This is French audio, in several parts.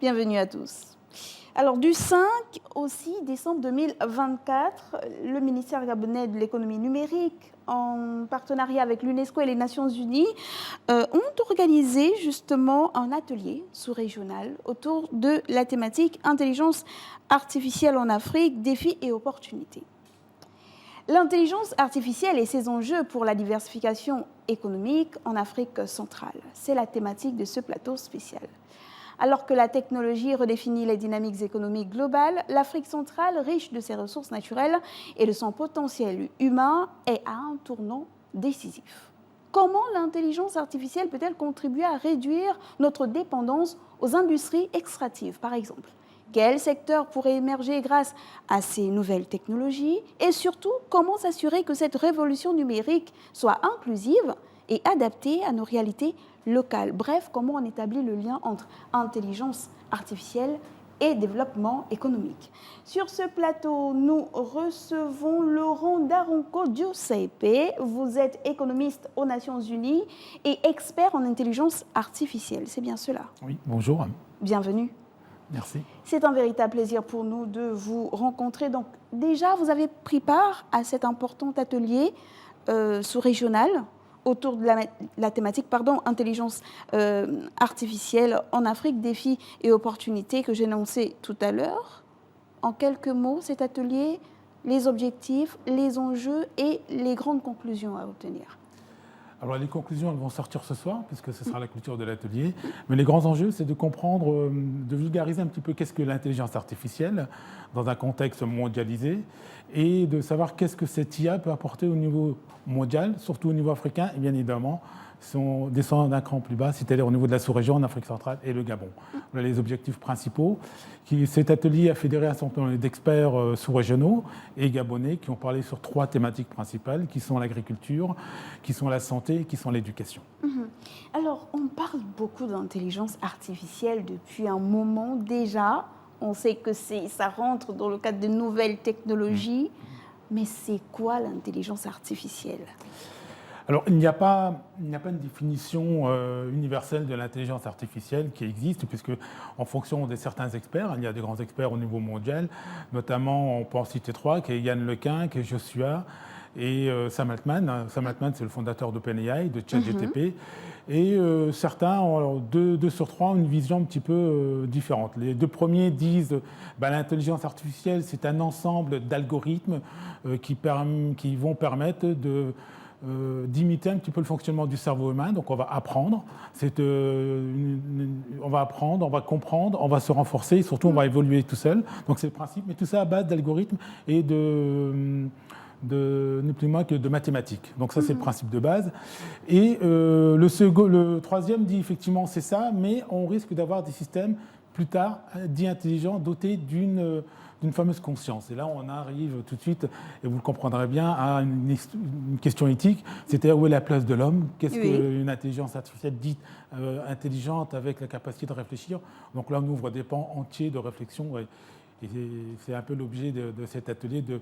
Bienvenue à tous. Alors, du 5 au 6 décembre 2024, le ministère gabonais de l'économie numérique, en partenariat avec l'UNESCO et les Nations Unies, ont organisé justement un atelier sous-régional autour de la thématique intelligence artificielle en Afrique, défis et opportunités. L'intelligence artificielle et ses enjeux pour la diversification économique en Afrique centrale, c'est la thématique de ce plateau spécial. Alors que la technologie redéfinit les dynamiques économiques globales, l'Afrique centrale, riche de ses ressources naturelles et de son potentiel humain, est à un tournant décisif. Comment l'intelligence artificielle peut-elle contribuer à réduire notre dépendance aux industries extractives, par exemple ? Quels secteurs pourraient émerger grâce à ces nouvelles technologies? Et surtout, comment s'assurer que cette révolution numérique soit inclusive et adaptée à nos réalités locales? Bref, comment on établit le lien entre intelligence artificielle et développement économique? Sur ce plateau, nous recevons Laurent Daronco Giuseppe. Vous êtes économiste aux Nations Unies et expert en intelligence artificielle. C'est bien cela? Oui, bonjour. Bienvenue. Merci. C'est un véritable plaisir pour nous de vous rencontrer. Donc, déjà, vous avez pris part à cet important atelier sous-régional autour de la thématique intelligence artificielle en Afrique, défis et opportunités que j'ai énoncé tout à l'heure. En quelques mots, cet atelier, les objectifs, les enjeux et les grandes conclusions à obtenir. Alors les conclusions, elles vont sortir ce soir, puisque ce sera la clôture de l'atelier. Mais les grands enjeux, c'est de comprendre, de vulgariser un petit peu qu'est-ce que l'intelligence artificielle dans un contexte mondialisé et de savoir qu'est-ce que cette IA peut apporter au niveau mondial, surtout au niveau africain et bien évidemment, si on descend d'un cran plus bas, c'est-à-dire au niveau de la sous-région, en Afrique centrale et le Gabon. Voilà les objectifs principaux. Cet atelier a fédéré un certain nombre d'experts sous-régionaux et gabonais qui ont parlé sur 3 thématiques principales, qui sont l'agriculture, qui sont la santé et qui sont l'éducation. Alors, on parle beaucoup d'intelligence artificielle depuis un moment déjà. On sait que ça rentre dans le cadre de nouvelles technologies. Mais c'est quoi l'intelligence artificielle ? Alors, il n'y a pas une définition universelle de l'intelligence artificielle qui existe, puisque en fonction de certains experts, il y a des grands experts au niveau mondial, notamment, on peut en citer 3, qui est Yann Lequin, qui est Joshua, et Sam Altman. Sam Altman, c'est le fondateur d'OpenAI, de ChatGPT. Et certains, 2 sur 3, ont une vision un petit peu différente. Les 2 premiers disent l'intelligence artificielle, c'est un ensemble d'algorithmes qui vont permettre d'imiter un petit peu le fonctionnement du cerveau humain. Donc on va apprendre, on va comprendre, on va se renforcer et surtout on va évoluer tout seul. Donc c'est le principe, mais tout ça à base d'algorithmes et ni plus ni moins que de mathématiques. Donc ça c'est le principe de base. Et le troisième dit effectivement c'est ça, mais on risque d'avoir des systèmes plus tard dits intelligents, dotés d'une fameuse conscience. Et là, on arrive tout de suite, et vous le comprendrez bien, à une question éthique, c'est-à-dire où est la place de l'homme? Qu'est-ce qu'une intelligence artificielle dite intelligente avec la capacité de réfléchir? Donc là, on ouvre des pans entiers de réflexion, et c'est un peu l'objet de cet atelier, de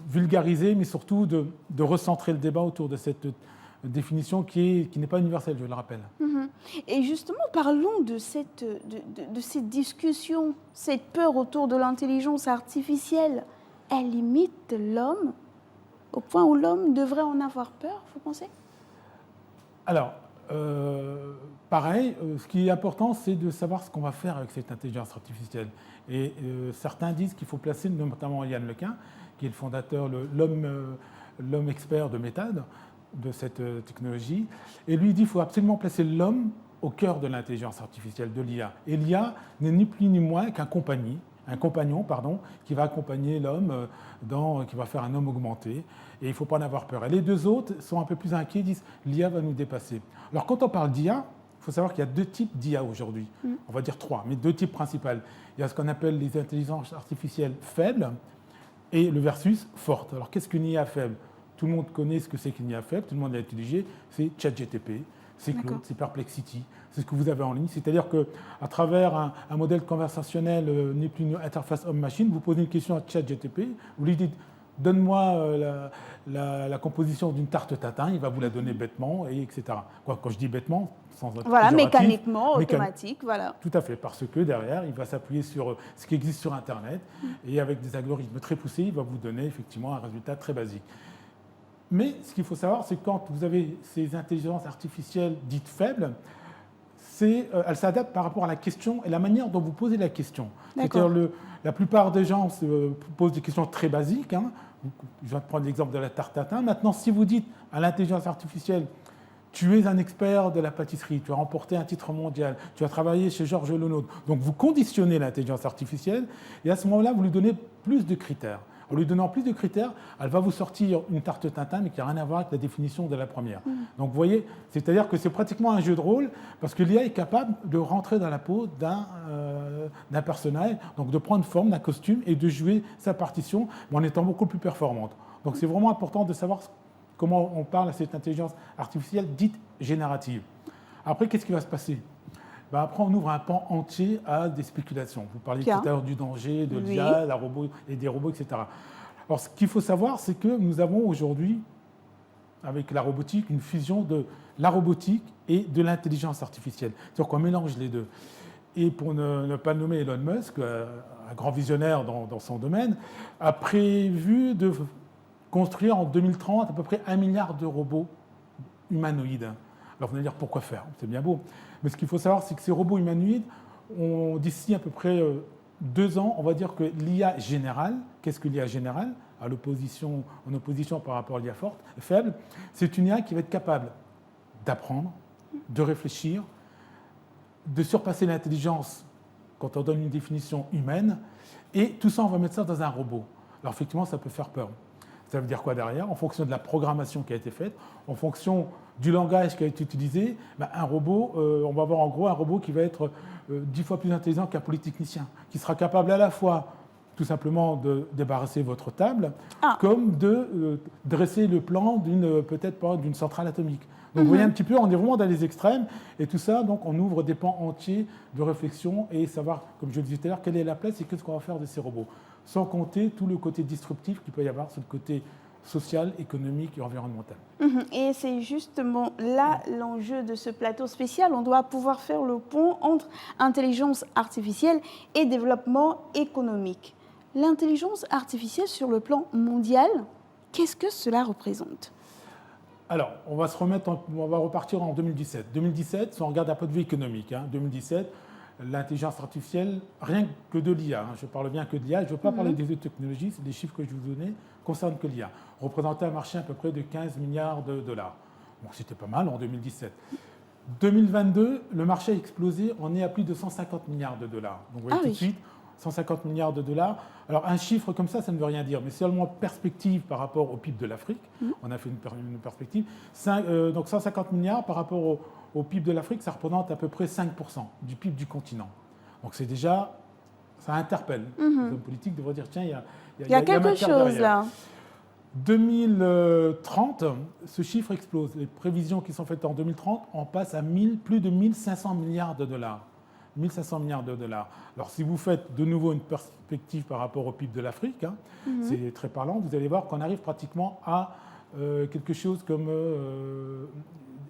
vulgariser, mais surtout de recentrer le débat autour de cette définition qui n'est pas universelle, je le rappelle. Et justement, parlons de cette discussion, cette peur autour de l'intelligence artificielle. Elle limite l'homme au point où l'homme devrait en avoir peur, vous pensez? Alors, pareil, ce qui est important, c'est de savoir ce qu'on va faire avec cette intelligence artificielle. Et certains disent qu'il faut placer, notamment Yann Lequin, qui est le fondateur, l'homme expert de méthode, de cette technologie, et lui dit qu'il faut absolument placer l'homme au cœur de l'intelligence artificielle, de l'IA. Et l'IA n'est ni plus ni moins qu'un compagnon, qui va accompagner l'homme, qui va faire un homme augmenté, et il ne faut pas en avoir peur. Et les 2 autres sont un peu plus inquiets, disent l'IA va nous dépasser. Alors quand on parle d'IA, il faut savoir qu'il y a 2 types d'IA aujourd'hui, on va dire 3, mais 2 types principaux. Il y a ce qu'on appelle les intelligences artificielles faibles et le versus forte. Alors qu'est-ce qu'une IA faible? Tout le monde connaît ce que c'est qu'une IA faible, tout le monde l'a utilisé, c'est ChatGPT, c'est Claude, c'est Perplexity, c'est ce que vous avez en ligne. C'est-à-dire qu'à travers un modèle conversationnel, ni plus ni interface homme-machine, vous posez une question à ChatGPT, vous lui dites donne-moi la composition d'une tarte tatin, il va vous la donner bêtement, et etc. Quand je dis bêtement, sans être Voilà, péjoratif, mécaniquement, automatique, voilà. Tout à fait, parce que derrière, il va s'appuyer sur ce qui existe sur Internet, et avec des algorithmes très poussés, il va vous donner effectivement un résultat très basique. Mais ce qu'il faut savoir, c'est que quand vous avez ces intelligences artificielles dites faibles, elles s'adaptent par rapport à la question et la manière dont vous posez la question. C'est-à-dire la plupart des gens se posent des questions très basiques. Hein. Je vais prendre l'exemple de la tarte tatin. Maintenant, si vous dites à l'intelligence artificielle, tu es un expert de la pâtisserie, tu as remporté un titre mondial, tu as travaillé chez Georges Lenôtre, donc vous conditionnez l'intelligence artificielle et à ce moment-là, vous lui donnez plus de critères. En lui donnant plus de critères, elle va vous sortir une tarte Tintin, mais qui n'a rien à voir avec la définition de la première. Donc vous voyez, c'est-à-dire que c'est pratiquement un jeu de rôle, parce que l'IA est capable de rentrer dans la peau d'un personnage, donc de prendre forme d'un costume et de jouer sa partition, mais en étant beaucoup plus performante. Donc c'est vraiment important de savoir comment on parle à cette intelligence artificielle dite générative. Après, qu'est-ce qui va se passer ? Après, on ouvre un pan entier à des spéculations. Vous parliez tout à l'heure du danger, de l'IA, et des robots, etc. Alors, ce qu'il faut savoir, c'est que nous avons aujourd'hui, avec la robotique, une fusion de la robotique et de l'intelligence artificielle. C'est-à-dire qu'on mélange les deux. Et pour ne pas nommer Elon Musk, un grand visionnaire dans son domaine, a prévu de construire en 2030 à peu près 1 milliard de robots humanoïdes. Alors vous allez dire pourquoi faire ? C'est bien beau. Mais ce qu'il faut savoir, c'est que ces robots humanoïdes, d'ici à peu près 2 ans, on va dire que l'IA générale, qu'est-ce que l'IA générale, en opposition par rapport à l'IA faible, c'est une IA qui va être capable d'apprendre, de réfléchir, de surpasser l'intelligence quand on donne une définition humaine, et tout ça, on va mettre ça dans un robot. Alors effectivement, ça peut faire peur. Ça veut dire quoi derrière ? En fonction de la programmation qui a été faite, en fonction du langage qui a été utilisé, un robot, on va avoir en gros un robot qui va être 10 fois plus intelligent qu'un polytechnicien, qui sera capable à la fois tout simplement de débarrasser votre table, comme de dresser le plan peut-être d'une centrale atomique. Donc vous voyez un petit peu, on est vraiment dans les extrêmes, et tout ça, donc on ouvre des pans entiers de réflexion et savoir, comme je le disais tout à l'heure, quelle est la place et qu'est-ce qu'on va faire de ces robots. Sans compter tout le côté disruptif qu'il peut y avoir sur le côté social, économique et environnemental. Et c'est justement là l'enjeu de ce plateau spécial. On doit pouvoir faire le pont entre intelligence artificielle et développement économique. L'intelligence artificielle sur le plan mondial, qu'est-ce que cela représente ? Alors, on va repartir en 2017. 2017, si on regarde un peu de vue économique, 2017, l'intelligence artificielle, rien que de l'IA, je parle bien que de l'IA, je ne veux pas parler des autres technologies, les chiffres que je vous donnais concernent que l'IA, représentait un marché à peu près de 15 milliards de dollars. Donc c'était pas mal en 2017. 2022, le marché a explosé, on est à plus de 150 milliards de dollars. Donc vous voyez tout de suite, 150 milliards de dollars. Alors un chiffre comme ça ne veut rien dire, mais seulement perspective par rapport au PIB de l'Afrique. On a fait une perspective. Donc 150 milliards par rapport au PIB de l'Afrique, ça représente à peu près 5% du PIB du continent. Donc c'est déjà, ça interpelle. Les hommes politiques devraient dire, tiens, il y a quelque chose derrière. Là. 2030, ce chiffre explose. Les prévisions qui sont faites en 2030, on passe à plus de 1500 milliards de dollars. 1500 milliards de dollars. Alors, si vous faites de nouveau une perspective par rapport au PIB de l'Afrique, c'est très parlant, vous allez voir qu'on arrive pratiquement à quelque chose comme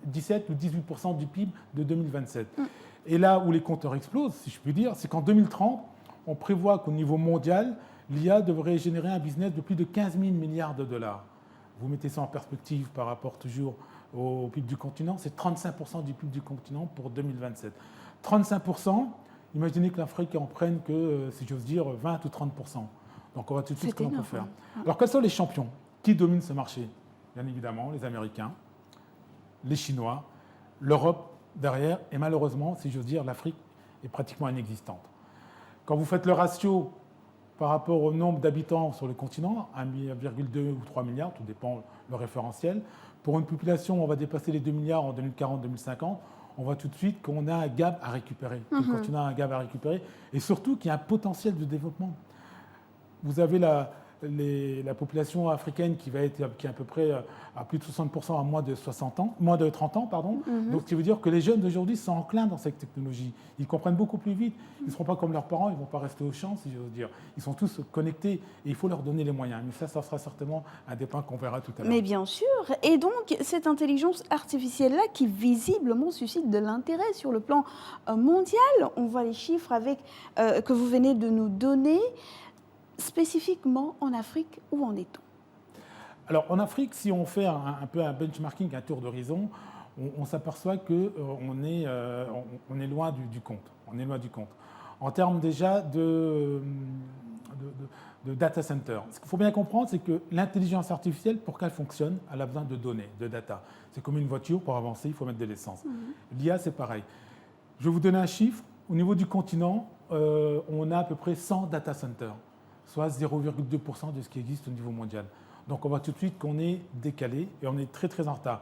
17 ou 18% du PIB de 2027. Et là où les compteurs explosent, si je puis dire, c'est qu'en 2030, on prévoit qu'au niveau mondial, l'IA devrait générer un business de plus de 15 000 milliards de dollars. Vous mettez ça en perspective par rapport toujours au PIB du continent, c'est 35% du PIB du continent pour 2027. 35%, imaginez que l'Afrique en prenne que, si j'ose dire, 20 ou 30%. Donc on va tout de suite ce que l'on peut faire. Alors quels sont les champions ? Qui dominent ce marché ? Bien évidemment, les Américains, les Chinois, l'Europe derrière, et malheureusement, si j'ose dire, l'Afrique est pratiquement inexistante. Quand vous faites le ratio par rapport au nombre d'habitants sur le continent, 1,2 ou 3 milliards, tout dépend le référentiel, pour une population, on va dépasser les 2 milliards en 2040-2050, on voit tout de suite qu'on a un gap à récupérer. Le continent a un gap à récupérer, et surtout qu'il y a un potentiel de développement. Vous avez la population africaine qui est à peu près à plus de 60% à moins de 30 ans, pardon. Donc, ce qui veut dire que les jeunes d'aujourd'hui sont enclins dans cette technologie. Ils comprennent beaucoup plus vite. Ils ne seront pas comme leurs parents, ils ne vont pas rester au champ, si j'ose dire. Ils sont tous connectés et il faut leur donner les moyens. Mais ça sera certainement un des points qu'on verra tout à l'heure. Mais bien sûr. Et donc, cette intelligence artificielle-là qui visiblement suscite de l'intérêt sur le plan mondial, on voit les chiffres que vous venez de nous donner. Spécifiquement en Afrique, où en est-on? Alors en Afrique, si on fait un peu un benchmarking, un tour d'horizon, on s'aperçoit qu'on est loin du compte. On est loin du compte. En termes déjà de data center. Ce qu'il faut bien comprendre, c'est que l'intelligence artificielle, pour qu'elle fonctionne, elle a besoin de données, de data. C'est comme une voiture, pour avancer, il faut mettre de l'essence. L'IA, c'est pareil. Je vais vous donner un chiffre. Au niveau du continent, on a à peu près 100 data centers, soit 0,2% de ce qui existe au niveau mondial. Donc on voit tout de suite qu'on est décalé et on est très très en retard.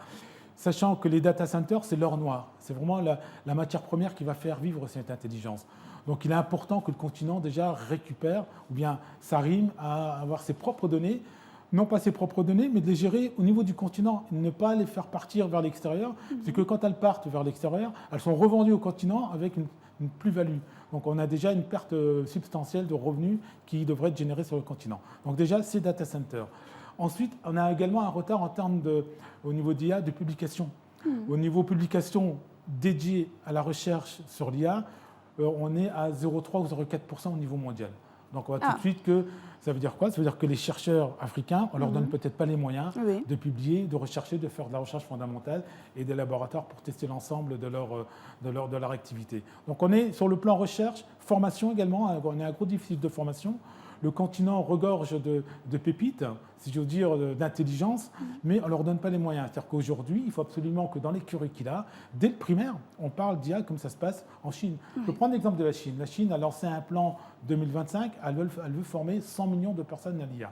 Sachant que les data centers, c'est l'or noir. C'est vraiment la matière première qui va faire vivre cette intelligence. Donc il est important que le continent déjà récupère ou bien s'arrime à avoir ses propres données, non pas ses propres données, mais de les gérer au niveau du continent, ne pas les faire partir vers l'extérieur. C'est que quand elles partent vers l'extérieur, elles sont revendues au continent avec une plus-value. Donc on a déjà une perte substantielle de revenus qui devrait être générée sur le continent. Donc déjà, c'est data center. Ensuite, on a également un retard en termes au niveau d'IA de publication. Au niveau publication dédiée à la recherche sur l'IA, on est à 0,3 ou 0,4% au niveau mondial. Donc on voit tout de suite que ça veut dire quoi? Ça veut dire que les chercheurs africains, on leur donne peut-être pas les moyens de publier, de rechercher, de faire de la recherche fondamentale et des laboratoires pour tester l'ensemble de leur activité. Donc on est sur le plan recherche, formation également, on a un gros déficit de formation. Le continent regorge de pépites, si j'ose dire, d'intelligence, mais on ne leur donne pas les moyens. C'est-à-dire qu'aujourd'hui, il faut absolument que dans les curricula, dès le primaire, on parle d'IA comme ça se passe en Chine. Je vais prendre l'exemple de la Chine. La Chine a lancé un plan 2025, elle veut former 100 millions de personnes à l'IA.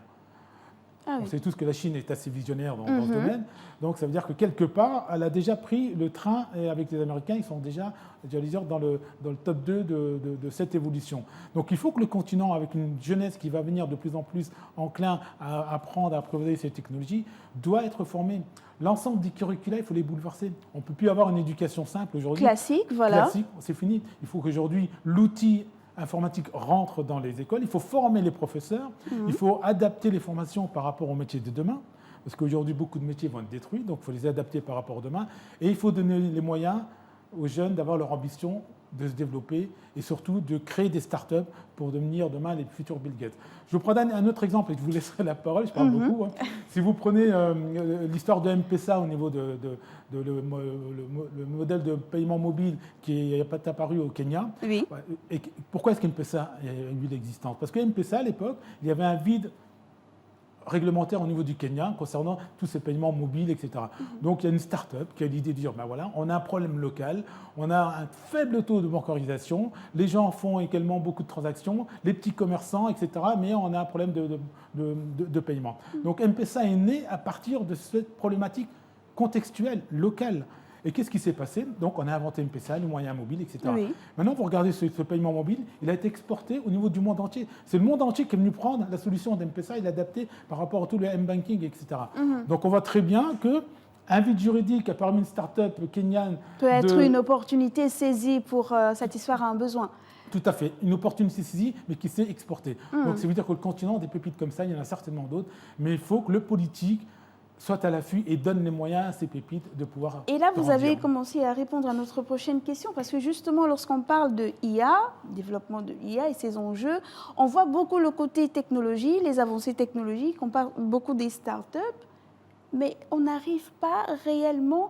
On sait tous que la Chine est assez visionnaire dans ce domaine. Donc ça veut dire que quelque part, elle a déjà pris le train et avec les Américains, ils sont déjà dans le top 2 de cette évolution. Donc il faut que le continent, avec une jeunesse qui va venir de plus en plus enclin à apprendre, à apprivoiser ces technologies, doit être formé. L'ensemble des curricula, il faut les bouleverser. On ne peut plus avoir une éducation simple aujourd'hui. Classique, voilà. Classique, c'est fini. Il faut qu'aujourd'hui, l'outil informatique rentre dans les écoles, il faut former les professeurs, il faut adapter les formations par rapport aux métiers de demain, parce qu'aujourd'hui, beaucoup de métiers vont être détruits, donc il faut les adapter par rapport au demain, et il faut donner les moyens aux jeunes d'avoir leur ambition de se développer et surtout de créer des startups pour devenir demain les futurs Bill Gates. Je vous prends un autre exemple et je vous laisserai la parole, je parle beaucoup. Si vous prenez l'histoire de M-Pesa au niveau le modèle de paiement mobile qui est apparu au Kenya. Oui. Et pourquoi est-ce qu'M-Pesa a eu l'existence? Parce que M-Pesa, à l'époque, il y avait un vide réglementaire au niveau du Kenya concernant tous ces paiements mobiles, etc. Donc il y a une start-up qui a l'idée de dire, ben voilà, on a un problème local, on a un faible taux de bancarisation, les gens font également beaucoup de transactions, les petits commerçants, etc., mais on a un problème de paiement. Donc M-Pesa est né à partir de cette problématique contextuelle, locale. Et qu'est-ce qui s'est passé? Donc, on a inventé M-Pesa, les moyens mobiles, etc. Oui. Maintenant, vous regardez ce paiement mobile, il a été exporté au niveau du monde entier. C'est le monde entier qui est venu prendre la solution d'M-Pesa et l'adapter par rapport à tout le M-Banking, etc. Donc, on voit très bien qu'un vide juridique a permis une start-up kenyane peut être une opportunité saisie pour satisfaire un besoin. Tout à fait, une opportunité saisie, mais qui s'est exportée. Donc, ça veut dire que le continent, des pépites comme ça, il y en a certainement d'autres, mais il faut que le politique soit à l'affût et donne les moyens à ces pépites de pouvoir. Et là, vous grandir. avez commencé à répondre à notre prochaine question, parce que justement, lorsqu'on parle de IA, développement de IA et ses enjeux, on voit beaucoup le côté technologie, les avancées technologiques, on parle beaucoup des startups, mais on n'arrive pas réellement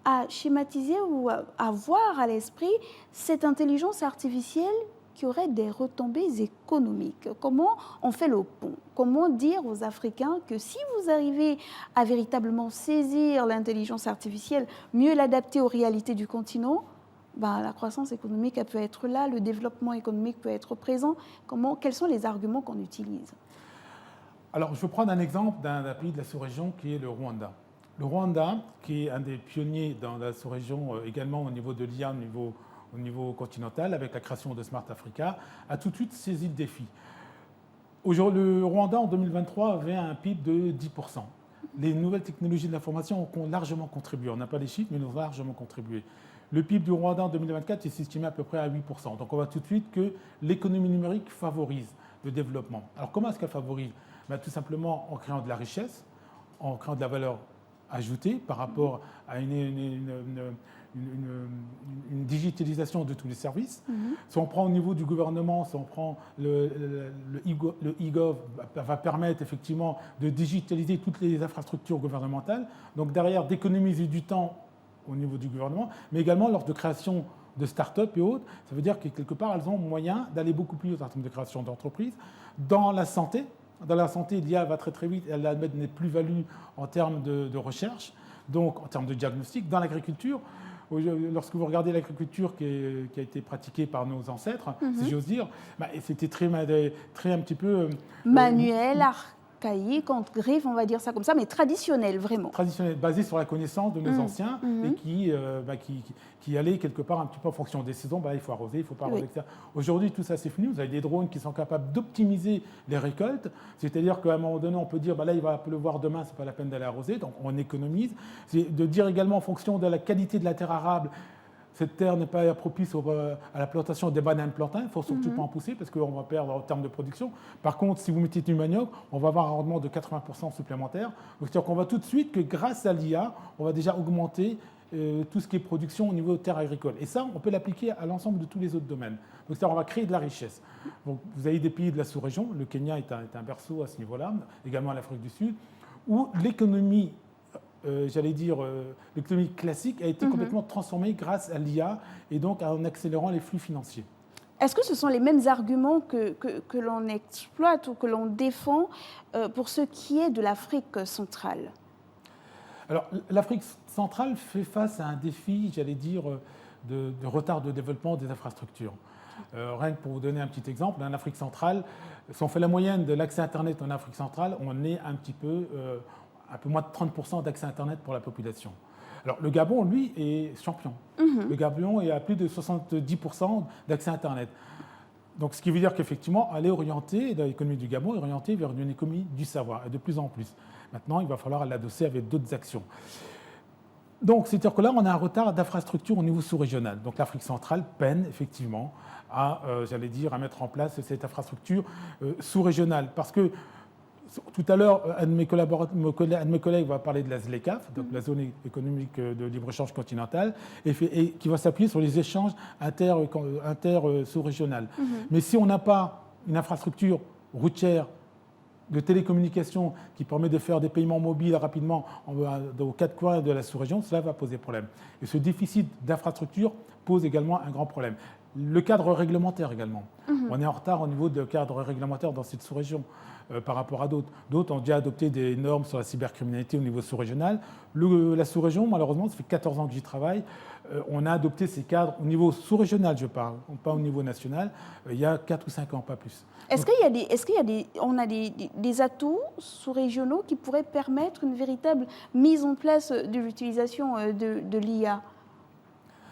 à schématiser ou à voir à l'esprit cette intelligence artificielle qui aurait des retombées économiques. Comment on fait le pont? Comment dire aux Africains que si vous arrivez à véritablement saisir l'intelligence artificielle, mieux l'adapter aux réalités du continent, ben, la croissance économique elle peut être là, le développement économique peut être présent. Quels sont les arguments qu'on utilise? Alors, je vais prendre un exemple d'un pays de la sous-région qui est le Rwanda. Le Rwanda, qui est un des pionniers dans la sous-région, également au niveau de l'IA, au niveau continental, avec la création de Smart Africa, a tout de suite saisi le défi. Le Rwanda, en 2023, avait un PIB de 10%. Les nouvelles technologies de l'information ont largement contribué. On n'a pas les chiffres, mais ils ont largement contribué. Le PIB du Rwanda en 2024 est estimé à peu près à 8%. Donc on voit tout de suite que l'économie numérique favorise le développement. Alors comment est-ce qu'elle favorise? Tout simplement en créant de la richesse, en créant de la valeur ajoutée par rapport à une digitalisation de tous les services. Si on prend au niveau du gouvernement, si on prend le e-gov, va permettre effectivement de digitaliser toutes les infrastructures gouvernementales, donc derrière d'économiser du temps au niveau du gouvernement, mais également lors de création de start-up et autres. Ça veut dire que quelque part, elles ont moyen d'aller beaucoup plus en termes de création d'entreprises. Dans la santé, l'IA va très très vite, elle amène des plus-values en termes de recherche, donc en termes de diagnostic. Dans l'agriculture, lorsque vous regardez l'agriculture qui a été pratiquée par nos ancêtres, si j'ose dire, c'était très un petit peu... manuel, archaïque, entre griffes, on va dire ça comme ça, mais traditionnel, vraiment. Traditionnel, basé sur la connaissance de nos anciens et qui allait quelque part un petit peu en fonction des saisons. Il faut arroser, il ne faut pas arroser, etc. Aujourd'hui, tout ça, c'est fini. Vous avez des drones qui sont capables d'optimiser les récoltes. C'est-à-dire qu'à un moment donné, on peut dire, là, il va pleuvoir demain, ce n'est pas la peine d'aller arroser. Donc, on économise. C'est de dire également en fonction de la qualité de la terre arable, cette terre n'est pas propice à la plantation des bananes plantains, il ne faut surtout pas en pousser parce qu'on va perdre en termes de production. Par contre, si vous mettez du manioc, on va avoir un rendement de 80% supplémentaire. Donc, c'est-à-dire qu'on va tout de suite que grâce à l'IA, on va déjà augmenter tout ce qui est production au niveau de terres agricoles. Et ça, on peut l'appliquer à l'ensemble de tous les autres domaines. Donc, c'est-à-dire on va créer de la richesse. Donc, vous avez des pays de la sous-région, le Kenya est un berceau à ce niveau-là, également l'Afrique du Sud, où l'économie l'économie classique a été complètement transformée grâce à l'IA et donc en accélérant les flux financiers. Est-ce que ce sont les mêmes arguments que l'on exploite ou que l'on défend pour ce qui est de l'Afrique centrale? Alors, l'Afrique centrale fait face à un défi, de retard de développement des infrastructures. Rien que pour vous donner un petit exemple, en Afrique centrale, si on fait la moyenne de l'accès Internet en Afrique centrale, on est un peu moins de 30% d'accès Internet pour la population. Alors, le Gabon, lui, est champion. Le Gabon est à plus de 70% d'accès Internet. Donc, ce qui veut dire qu'effectivement, l'économie du Gabon est orientée vers une économie du savoir, et de plus en plus. Maintenant, il va falloir l'adosser avec d'autres actions. Donc, c'est-à-dire que là, on a un retard d'infrastructure au niveau sous-régional. Donc, l'Afrique centrale peine effectivement à mettre en place cette infrastructure sous-régionale. Parce que tout à l'heure, un de mes collègues va parler de la ZLECAf, donc la zone économique de libre-échange continentale, et qui va s'appuyer sur les échanges inter-sous-régionales. Mais si on n'a pas une infrastructure routière de télécommunications qui permet de faire des paiements mobiles rapidement aux quatre coins de la sous-région, cela va poser problème. Et ce déficit d'infrastructure pose également un grand problème. Le cadre réglementaire également. On est en retard au niveau du cadre réglementaire dans cette sous-région par rapport à d'autres. D'autres ont déjà adopté des normes sur la cybercriminalité au niveau sous-régional. La sous-région, malheureusement, ça fait 14 ans que j'y travaille, on a adopté ces cadres au niveau sous-régional, je parle, pas au niveau national, il y a 4 ou 5 ans, pas plus. Est-ce qu'il y a des atouts sous-régionaux qui pourraient permettre une véritable mise en place de l'utilisation de l'IA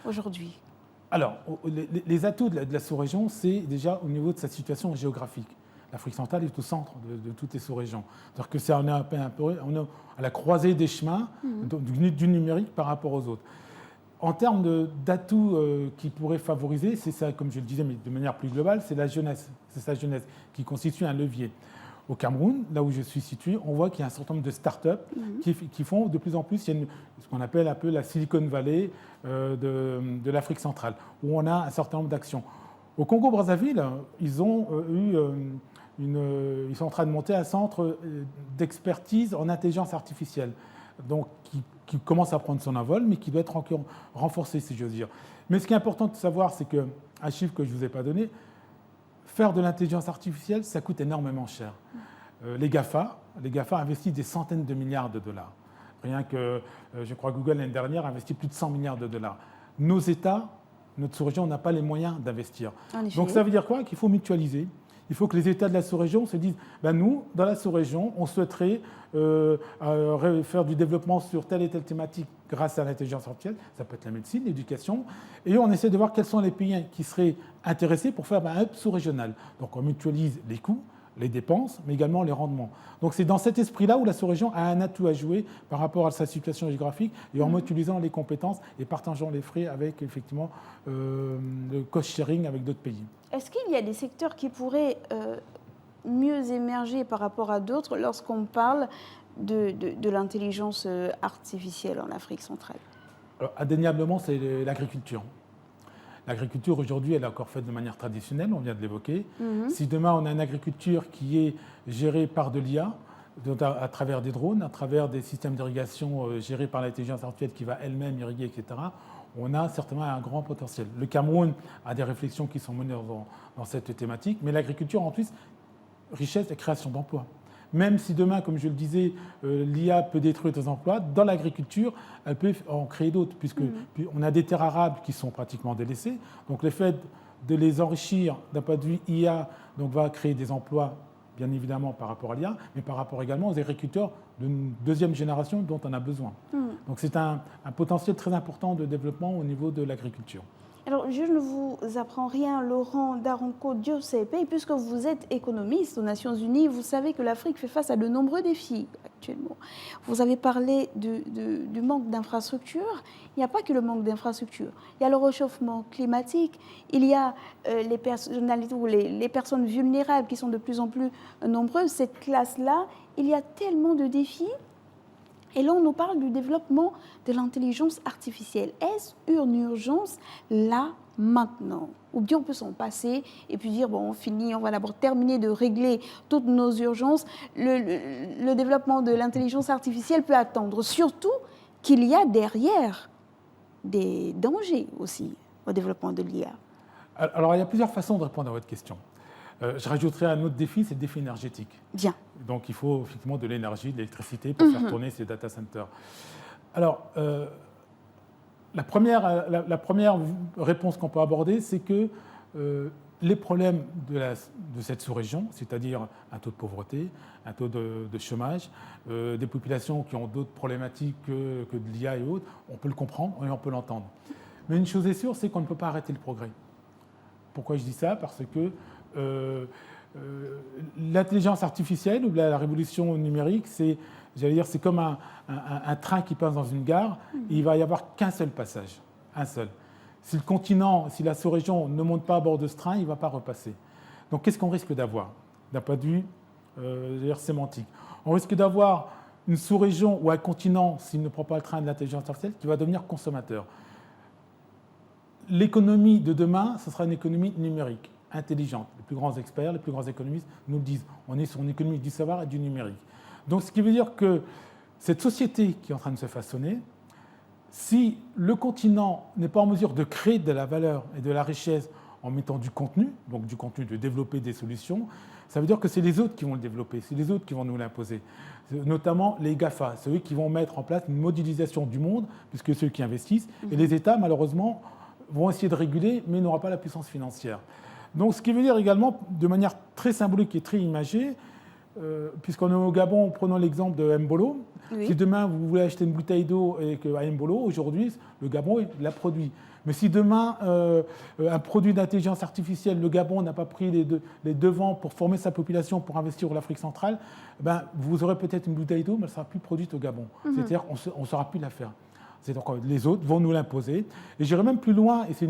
aujourd'hui? Alors, les atouts de la sous-région, c'est déjà au niveau de sa situation géographique. L'Afrique centrale est au centre de toutes les sous-régions. C'est-à-dire que on est à la croisée des chemins du numérique par rapport aux autres. En termes d'atouts qui pourraient favoriser, c'est ça, comme je le disais, mais de manière plus globale, c'est la jeunesse. C'est sa jeunesse qui constitue un levier. Au Cameroun, là où je suis situé, on voit qu'il y a un certain nombre de start-up qui font de plus en plus, il y a ce qu'on appelle un peu la Silicon Valley de l'Afrique centrale, où on a un certain nombre d'actions. Au Congo-Brazzaville, ils sont en train de monter un centre d'expertise en intelligence artificielle, donc qui commence à prendre son envol, mais qui doit être encore renforcé, si j'ose dire. Mais ce qui est important de savoir, c'est qu'un chiffre que je ne vous ai pas donné, faire de l'intelligence artificielle, ça coûte énormément cher. Les GAFA investissent des centaines de milliards de dollars. Rien que, je crois, Google l'année dernière a investi plus de 100 milliards de dollars. Nos États, notre sous-région, n'a pas les moyens d'investir. Donc ça veut dire quoi? Qu'il faut mutualiser. Il faut que les États de la sous-région se disent nous, dans la sous-région, on souhaiterait faire du développement sur telle et telle thématique grâce à l'intelligence artificielle. Ça peut être la médecine, l'éducation. Et on essaie de voir quels sont les pays qui seraient intéressés pour faire un hub sous-régional. Donc on mutualise les coûts, les dépenses, mais également les rendements. Donc c'est dans cet esprit-là où la sous-région a un atout à jouer par rapport à sa situation géographique et en utilisant les compétences et partageant les frais avec effectivement le cost-sharing avec d'autres pays. Est-ce qu'il y a des secteurs qui pourraient mieux émerger par rapport à d'autres lorsqu'on parle de l'intelligence artificielle en Afrique centrale? Alors, indéniablement, c'est l'agriculture. L'agriculture, aujourd'hui, elle est encore faite de manière traditionnelle, on vient de l'évoquer. Si demain, on a une agriculture qui est gérée par de l'IA, à travers des drones, à travers des systèmes d'irrigation gérés par l'intelligence artificielle qui va elle-même irriguer, etc., on a certainement un grand potentiel. Le Cameroun a des réflexions qui sont menées dans cette thématique, mais l'agriculture, en plus, richesse et création d'emplois. Même si demain, comme je le disais, l'IA peut détruire des emplois, dans l'agriculture, elle peut en créer d'autres, puisqu'on a des terres arables qui sont pratiquement délaissées. Donc le fait de les enrichir d'un point de vue IA donc, va créer des emplois, bien évidemment, par rapport à l'IA, mais par rapport également aux agriculteurs d'une deuxième génération dont on a besoin. Donc c'est un potentiel très important de développement au niveau de l'agriculture. Alors, je ne vous apprends rien, Laurent Daronco Diosepe, puisque vous êtes économiste aux Nations Unies, vous savez que l'Afrique fait face à de nombreux défis actuellement. Vous avez parlé du manque d'infrastructures. Il n'y a pas que le manque d'infrastructures. Il y a le réchauffement climatique, il y a les personnalités ou les personnes vulnérables qui sont de plus en plus nombreuses. Cette classe-là, il y a tellement de défis. Et là, on nous parle du développement de l'intelligence artificielle. Est-ce une urgence là, maintenant? Ou bien on peut s'en passer et puis dire, bon, on finit, on va d'abord terminer de régler toutes nos urgences. Le développement de l'intelligence artificielle peut attendre. Surtout qu'il y a derrière des dangers aussi au développement de l'IA. Alors, il y a plusieurs façons de répondre à votre question. Je rajouterai un autre défi, c'est le défi énergétique. Bien. Donc il faut effectivement de l'énergie, de l'électricité pour faire tourner ces data centers. Alors, la première réponse qu'on peut aborder, c'est que les problèmes de cette sous-région, c'est-à-dire un taux de pauvreté, un taux de chômage, des populations qui ont d'autres problématiques que de l'IA et autres, on peut le comprendre et on peut l'entendre. Mais une chose est sûre, c'est qu'on ne peut pas arrêter le progrès. Pourquoi je dis ça? Parce que l'intelligence artificielle ou la révolution numérique, c'est comme un train qui passe dans une gare, et il va y avoir qu'un seul passage, un seul. Si le continent, si la sous-région ne monte pas à bord de ce train, il ne va pas repasser. Donc qu'est-ce qu'on risque d'avoir d'un point de vue sémantique? On risque d'avoir une sous-région ou un continent, s'il ne prend pas le train de l'intelligence artificielle, qui va devenir consommateur. L'économie de demain, ce sera une économie numérique, intelligente. Les plus grands experts, les plus grands économistes nous le disent. On est sur une économie du savoir et du numérique. Donc, ce qui veut dire que cette société qui est en train de se façonner, si le continent n'est pas en mesure de créer de la valeur et de la richesse en mettant du contenu, donc du contenu de développer des solutions, ça veut dire que c'est les autres qui vont le développer, c'est les autres qui vont nous l'imposer. Notamment les GAFA, ceux qui vont mettre en place une modélisation du monde, puisque ceux qui investissent, et les États, malheureusement, vont essayer de réguler, mais n'auront pas la puissance financière. Donc, ce qui veut dire également, de manière très symbolique et très imagée, puisqu'on est au Gabon, prenons l'exemple de Mbolo. Oui. Si demain vous voulez acheter une bouteille d'eau à Mbolo, aujourd'hui, le Gabon la produit. Mais si demain, un produit d'intelligence artificielle, le Gabon n'a pas pris les devants pour former sa population pour investir en Afrique centrale, ben, vous aurez peut-être une bouteille d'eau, mais elle ne sera plus produite au Gabon. C'est-à-dire qu'on ne saura plus la faire. Donc, les autres vont nous l'imposer. Et j'irai même plus loin, et c'est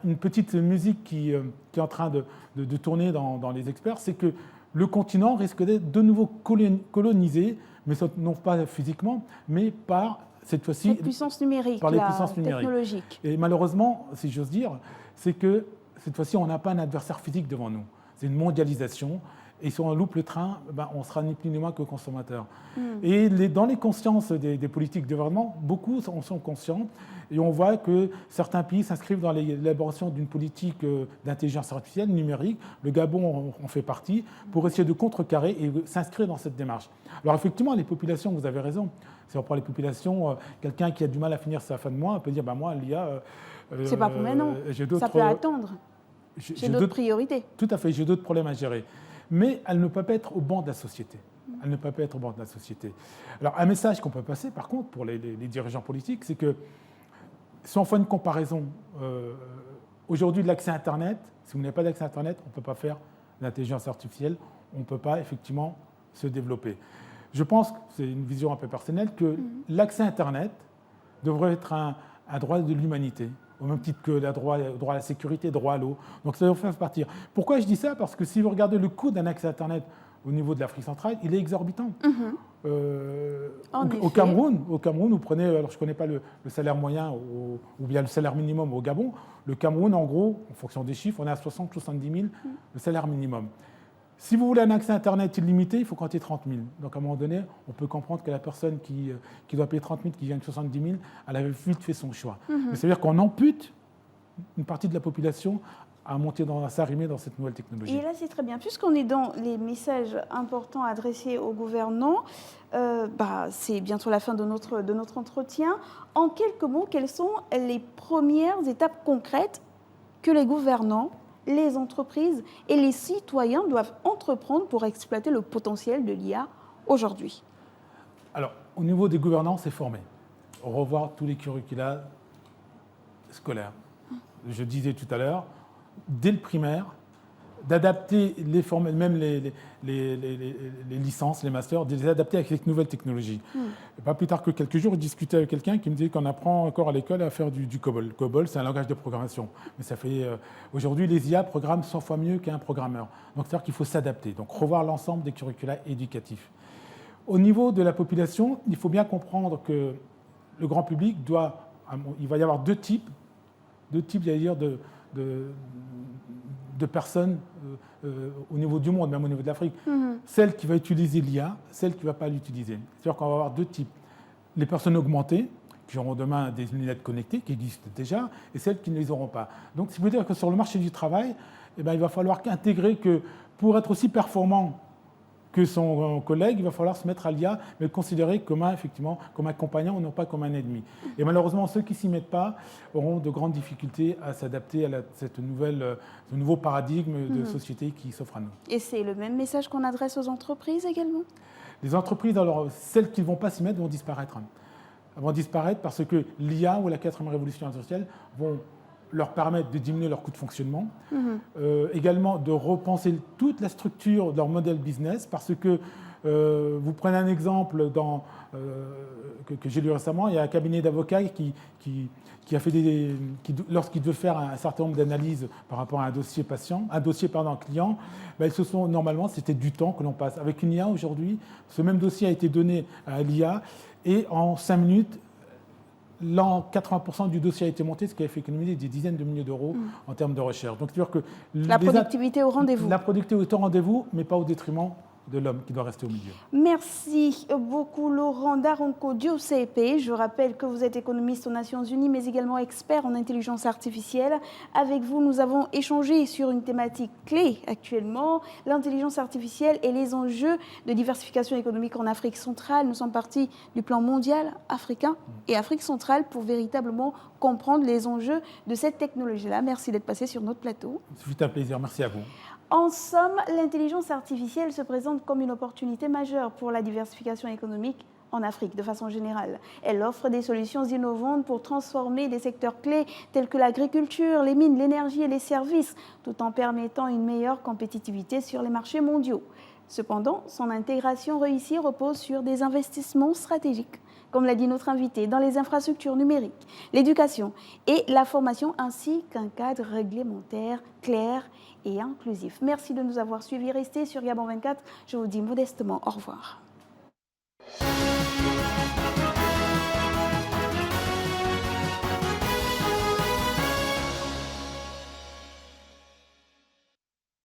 une petite musique qui est en train de tourner dans les experts, c'est que le continent risque d'être de nouveau colonisé, mais non pas physiquement, mais par cette fois-ci puissance numérique, par les puissances numériques. Technologiques. Et malheureusement, si j'ose dire, c'est que cette fois-ci, on n'a pas un adversaire physique devant nous. C'est une mondialisation. Et si on loupe le train, ben, on sera ni plus ni moins que consommateur. Et dans les consciences des politiques de gouvernement, beaucoup en sont conscients. Et on voit que certains pays s'inscrivent dans l'élaboration d'une politique d'intelligence artificielle numérique. Le Gabon en fait partie, pour essayer de contrecarrer et s'inscrire dans cette démarche. Alors effectivement, les populations, vous avez raison. Si on prend les populations, quelqu'un qui a du mal à finir sa fin de mois peut dire ben, moi, l'IA. C'est pas pour maintenant. Ça peut attendre. J'ai d'autres priorités. Tout à fait, j'ai d'autres problèmes à gérer. Mais elle ne peut pas être au banc de la société. Elle ne peut pas être au banc de la société. Alors, un message qu'on peut passer, par contre, pour les dirigeants politiques, c'est que si on fait une comparaison, aujourd'hui, de l'accès à Internet, si vous n'avez pas d'accès à Internet, on ne peut pas faire l'intelligence artificielle, on ne peut pas effectivement se développer. Je pense, c'est une vision un peu personnelle, que l'accès à Internet devrait être un droit de l'humanité, au même titre que le droit à la sécurité, le droit à l'eau. Donc ça doit faire partir. Pourquoi je dis ça? Parce que si vous regardez le coût d'un accès à Internet au niveau de l'Afrique centrale, il est exorbitant. Au Cameroun, vous prenez, alors je ne connais pas le salaire moyen ou bien le salaire minimum au Gabon, le Cameroun, en gros, en fonction des chiffres, on est à 60-70 000 le salaire minimum. Si vous voulez un accès à Internet illimité, il faut compter 30 000. Donc à un moment donné, on peut comprendre que la personne qui doit payer 30 000, qui gagne 70 000, elle avait vite fait son choix. Mais ça veut dire qu'on ampute une partie de la population à monter à s'arrimer dans cette nouvelle technologie. Et là, c'est très bien. Puisqu'on est dans les messages importants adressés aux gouvernants, c'est bientôt la fin de notre entretien. En quelques mots, quelles sont les premières étapes concrètes que les gouvernants, les entreprises et les citoyens doivent entreprendre pour exploiter le potentiel de l'IA aujourd'hui? Alors, au niveau des gouvernants, c'est former. Revoir tous les curricula scolaires. Je disais tout à l'heure, dès le primaire, d'adapter les formes, même les licences, les masters, de les adapter avec les nouvelles technologies. Et pas plus tard que quelques jours, je discutais avec quelqu'un qui me disait qu'on apprend encore à l'école à faire du COBOL. COBOL, c'est un langage de programmation. Mais ça fait aujourd'hui, les IA programment 100 fois mieux qu'un programmeur. Donc, c'est-à-dire qu'il faut s'adapter. Donc, revoir l'ensemble des curricula éducatifs. Au niveau de la population, il faut bien comprendre que le grand public il va y avoir deux types, j'allais dire, de personnes au niveau du monde, même au niveau de l'Afrique. Celle qui va utiliser l'IA, celle qui ne va pas l'utiliser. C'est-à-dire qu'on va avoir deux types. Les personnes augmentées, qui auront demain des lunettes connectées, qui existent déjà, et celles qui ne les auront pas. Donc, ça veut dire que sur le marché du travail, il va falloir intégrer que pour être aussi performant que son collègue, il va falloir se mettre à l'IA, mais le considérer comme un compagnon et non pas comme un ennemi. Et malheureusement, ceux qui ne s'y mettent pas auront de grandes difficultés à s'adapter à ce nouveau paradigme de société qui s'offre à nous. Et c'est le même message qu'on adresse aux entreprises également? Les entreprises, alors celles qui ne vont pas s'y mettre, vont disparaître. Elles vont disparaître parce que l'IA ou la 4e révolution industrielle vont leur permettre de diminuer leur coût de fonctionnement, également de repenser toute la structure de leur modèle business, parce que vous prenez un exemple que j'ai lu récemment, il y a un cabinet d'avocats qui a fait lorsqu'il devait faire un certain nombre d'analyses par rapport à un dossier client, normalement c'était du temps que l'on passe. Avec une IA aujourd'hui, ce même dossier a été donné à l'IA et en 5 minutes, 80% du dossier a été monté, ce qui a fait économiser des dizaines de milliers d'euros en termes de recherche. Donc, c'est-à-dire que la productivité au rendez-vous. La productivité est au rendez-vous, mais pas au détriment de l'homme qui doit rester au milieu. Merci beaucoup Laurent Daronco Diosepe. Je rappelle que vous êtes économiste aux Nations Unies, mais également expert en intelligence artificielle. Avec vous, nous avons échangé sur une thématique clé actuellement, l'intelligence artificielle et les enjeux de diversification économique en Afrique centrale. Nous sommes partis du plan mondial, africain et Afrique centrale pour véritablement comprendre les enjeux de cette technologie-là. Merci d'être passé sur notre plateau. C'est un plaisir, merci à vous. En somme, l'intelligence artificielle se présente comme une opportunité majeure pour la diversification économique en Afrique de façon générale. Elle offre des solutions innovantes pour transformer des secteurs clés tels que l'agriculture, les mines, l'énergie et les services, tout en permettant une meilleure compétitivité sur les marchés mondiaux. Cependant, son intégration réussie repose sur des investissements stratégiques, comme l'a dit notre invité, dans les infrastructures numériques, l'éducation et la formation, ainsi qu'un cadre réglementaire clair et inclusif. Merci de nous avoir suivis. Restez sur Gabon 24. Je vous dis modestement au revoir.